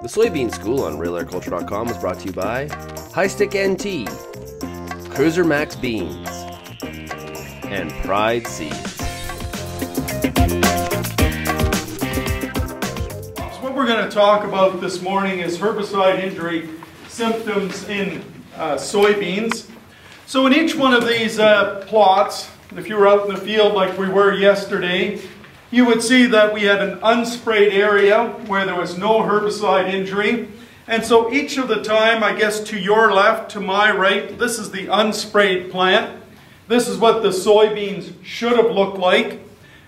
The Soybean School on RealAgriculture.com is brought to you by High Stick NT, Cruiser Max Beans, and Pride Seeds. So what we're going to talk about this morning is herbicide injury symptoms in soybeans. So in each one of these plots, if you were out in the field like we were yesterday, you would see that we had an unsprayed area where there was no herbicide injury. And so each of the time, I guess to your left, to my right, this is the unsprayed plant. This is what the soybeans should have looked like.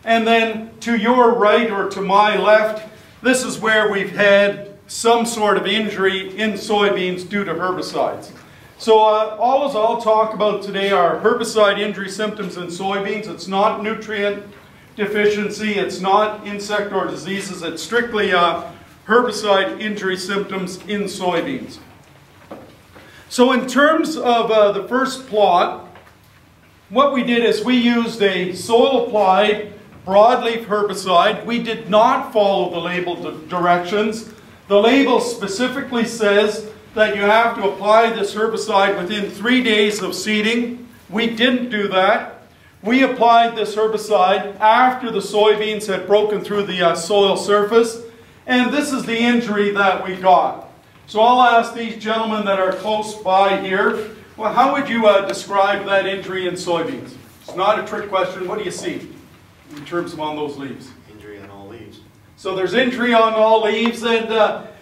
And then to your right or to my left, this is where we've had some sort of injury in soybeans due to herbicides. So all I'll talk about today are herbicide injury symptoms in soybeans. It's not nutrient deficiency, it's not insect or diseases, it's strictly herbicide injury symptoms in soybeans. So in terms of the first plot, what we did is we used a soil applied broadleaf herbicide. We did not follow the label directions. The label specifically says that you have to apply this herbicide within 3 days of seeding. We didn't do that. We applied this herbicide after the soybeans had broken through the soil surface, and this is the injury that we got. So I'll ask these gentlemen that are close by here, well, how would you describe that injury in soybeans? It's not a trick question. What do you see in terms of on those leaves? Injury on all leaves. So there's injury on all leaves, and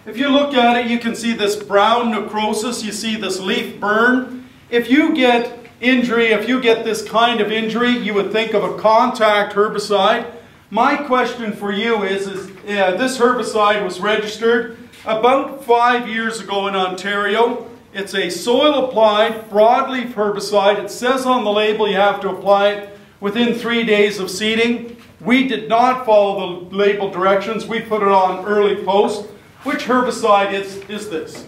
if you look at it, you can see this brown necrosis, you see this leaf burn. If you get injury, if you get this kind of injury, you would think of a contact herbicide. My question for you is this herbicide was registered about 5 years ago in Ontario. It's a soil applied broadleaf herbicide. It says on the label you have to apply it within 3 days of seeding. We did not follow the label directions. We put it on early post. Which herbicide is this?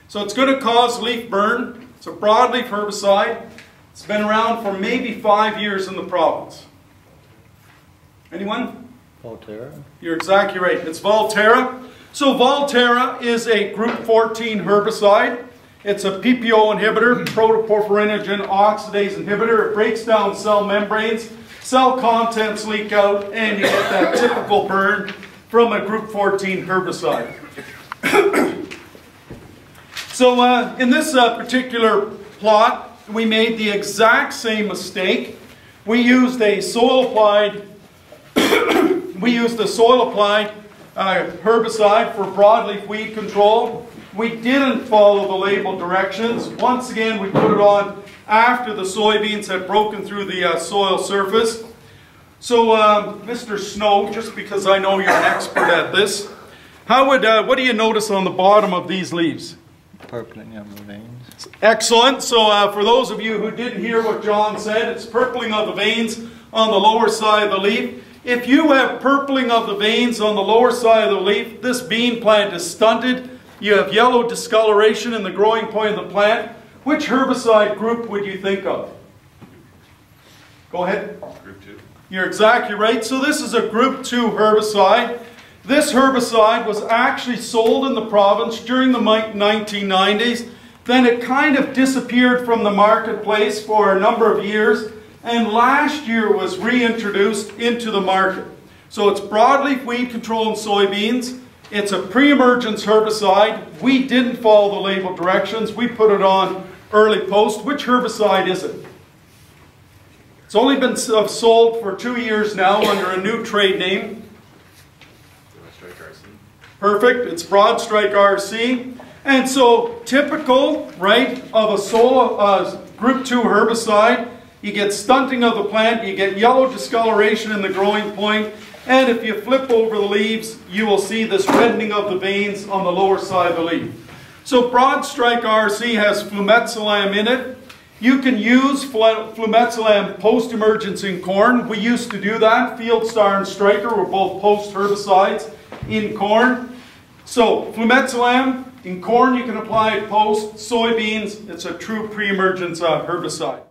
So it's going to cause leaf burn. It's a broadleaf herbicide. It's been around for maybe 5 years in the province. Anyone? Volterra. You're exactly right. It's Volterra. So Volterra is a group 14 herbicide. It's a PPO inhibitor, protoporphyrinogen oxidase inhibitor. It breaks down cell membranes, cell contents leak out, and you get that typical burn from a group 14 herbicide. So in this particular plot, we made the exact same mistake. We used a soil applied herbicide for broadleaf weed control. We didn't follow the label directions. Once again, we put it on after the soybeans had broken through the soil surface. So Mr. Snow, just because I know you're an expert at this, what do you notice on the bottom of these leaves? Purpling of the veins. Excellent. So for those of you who didn't hear what John said, it's purpling of the veins on the lower side of the leaf. If you have purpling of the veins on the lower side of the leaf, this bean plant is stunted. You have yellow discoloration in the growing point of the plant. Which herbicide group would you think of? Go ahead. Group 2. You're exactly right. So this is a group 2 herbicide. This herbicide was actually sold in the province during the 1990s. Then it kind of disappeared from the marketplace for a number of years, and last year was reintroduced into the market. So it's broadleaf weed control in soybeans. It's a pre-emergence herbicide. We didn't follow the label directions. We put it on early post. Which herbicide is it? It's only been sold for 2 years now under a new trade name. Perfect. It's Broad Strike RC. And so typical, right, of a group 2 herbicide, you get stunting of the plant, you get yellow discoloration in the growing point, and if you flip over the leaves, you will see this reddening of the veins on the lower side of the leaf. So Broad Strike RC has flumetzolam in it. You can use flumetzolam post-emergence in corn. We used to do that. Field Star and Striker were both post-herbicides in corn. So flumetzolam in corn, you can apply it post. Soybeans, it's a true pre-emergence herbicide.